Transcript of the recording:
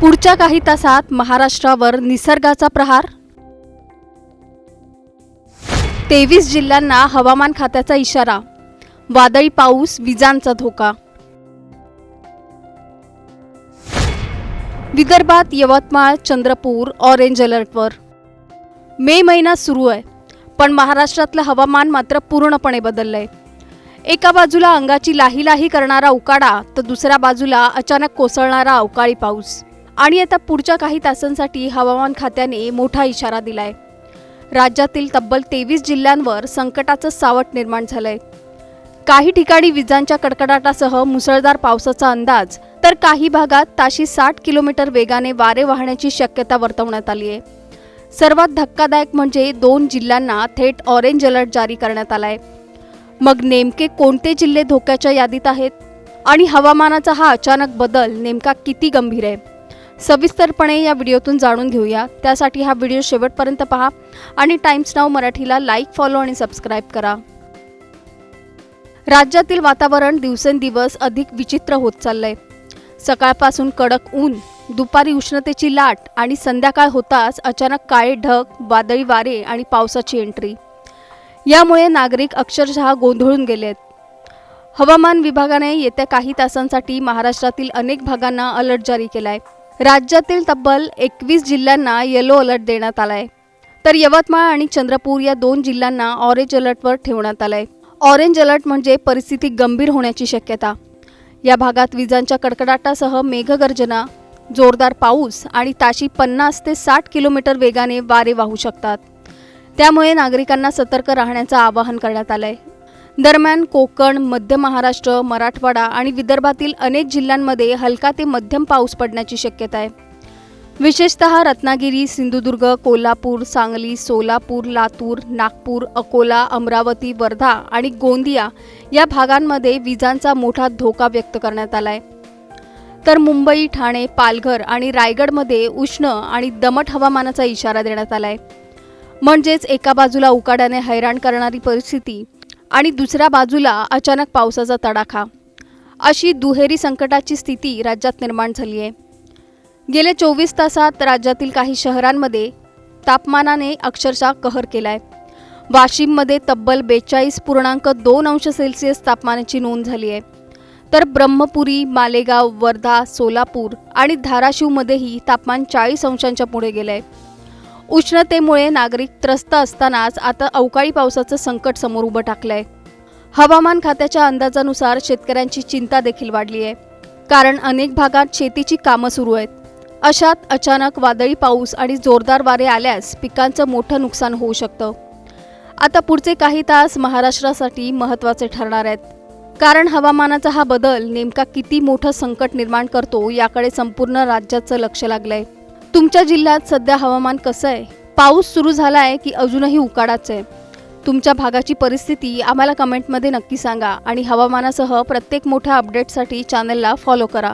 पुढच्या काही तासात महाराष्ट्रावर निसर्गाचा प्रहार। 23 जिल्ह्यांना हवामान खात्याचा इशारा, वादळी पाऊस, विजांचा धोका। विदर्भात यवतमाळ, चंद्रपूर ऑरेंज अलर्टवर। मे महिना सुरू आहे, पण महाराष्ट्रातलं हवामान मात्र पूर्णपणे बदललंय। एका बाजूला अंगाची लाही करणारा उकाडा, तर दुसऱ्या बाजूला अचानक कोसळणारा अवकाळी पाऊस। आणि आता पुढच्या काही तासांसाठी हवामान खात्याने मोठा इशारा दिलाय। राज्यातील तब्बल 23 जिल्ह्यांवर संकटाचं सावट निर्माण झालंय। काही ठिकाणी विजांच्या कडकडाटासह मुसळधार पावसाचा अंदाज, तर काही भागात ताशी 60 किलोमीटर वेगाने वारे वाहण्याची शक्यता वर्तवण्यात आली आहे। सर्वात धक्कादायक म्हणजे 2 जिल्ह्यांना थेट ऑरेंज अलर्ट जारी करण्यात आलाय। मग नेमके कोणते जिल्हे धोक्याच्या यादीत आहेत आणि हवामानाचा हा अचानक बदल नेमका किती गंभीर आहे, सविस्तरपणे या व्हिडिओतून जाणून घेऊया। त्यासाठी हा व्हिडिओ शेवटपर्यंत पहा आणि टाइम्स नाऊ मराठीला लाईक, फॉलो आणि सबस्क्राईब करा। राज्यातील वातावरण दिवसेंदिवस अधिक विचित्र होत चाललंय। सकाळपासून कडक ऊन, दुपारी उष्णतेची लाट आणि संध्याकाळ होताच अचानक काळे ढग, वादळी वारे आणि पावसाची एंट्री। यामुळे नागरिक अक्षरशः गोंधळून गेलेत। हवामान विभागाने येत्या काही तासांसाठी महाराष्ट्रातील अनेक भागांना अलर्ट जारी केलाय। राज्यातील तब्बल 21 जिल्ह्यांना येलो अलर्ट देण्यात आलाय, तर यवतमाळ आणि चंद्रपूर या 2 जिल्ह्यांना ऑरेंज अलर्टवर ठेवण्यात आलंय। ऑरेंज अलर्ट म्हणजे परिस्थिती गंभीर होण्याची शक्यता। या भागात विजांच्या कडकडाटासह मेघगर्जना, जोरदार पाऊस आणि ताशी 50 ते 60 किलोमीटर वेगाने वारे वाहू शकतात। त्यामुळे नागरिकांना सतर्क राहण्याचं आवाहन करण्यात आलंय। दरम्यान कोकण, मध्य महाराष्ट्र, मराठवाडा आणि विदर्भातील अनेक जिल्ह्यांमध्ये हलका ते मध्यम पाऊस पडण्याची शक्यता आहे। विशेषतः रत्नागिरी, सिंधुदुर्ग, कोल्हापूर, सांगली, सोलापूर, लातूर, नागपूर, अकोला, अमरावती, वर्धा आणि गोंदिया या भागांमध्ये विजांचा मोठा धोका व्यक्त करण्यात आलाय। तर मुंबई, ठाणे, पालघर आणि रायगडमध्ये उष्ण आणि दमट हवामानाचा इशारा देण्यात आलाय। म्हणजेच एका बाजूला उकाड्याने हैराण करणारी परिस्थिती आणि दुसऱ्या बाजूला अचानक पावसाचा तडाखा, अशी दुहेरी संकटाची स्थिती राज्यात निर्माण झाली आहे। गेल्या 24 तासात राज्यातील काही शहरांमध्ये तापमानाने अक्षरशः कहर केलाय। वाशिममध्ये तब्बल 42.2 अंश सेल्सिअस तापमानाची नोंद झाली आहे, तर ब्रह्मपुरी, मालेगाव, वर्धा, सोलापूर आणि धाराशिवमध्येही तापमान 40 अंशांच्या पुढे गेलंय। उष्णतेमुळे नागरिक त्रस्त असतानाच आता अवकाळी पावसाचं संकट समोर उभं टाकलंय। हवामान खात्याच्या अंदाजानुसार शेतकऱ्यांची चिंता देखील वाढली आहे, कारण अनेक भागात शेतीची कामं सुरू आहेत। अशात अचानक वादळी पाऊस आणि जोरदार वारे आल्यास पिकांचं मोठं नुकसान होऊ शकतं। आता पुढचे काही तास महाराष्ट्रासाठी महत्त्वाचे ठरणार आहेत, कारण हवामानाचा हा बदल नेमका किती मोठं संकट निर्माण करतो याकडे संपूर्ण राज्याचं लक्ष लागलंय। तुमच्या जिल्ह्यात सध्या हवामान कसं आहे? पाऊस सुरू झालाय की अजूनही उकाडाच आहे? तुमच्या भागाची परिस्थिती आम्हाला कमेंटमध्ये नक्की सांगा आणि हवामानासह प्रत्येक मोठ्या अपडेटसाठी चॅनलला फॉलो करा।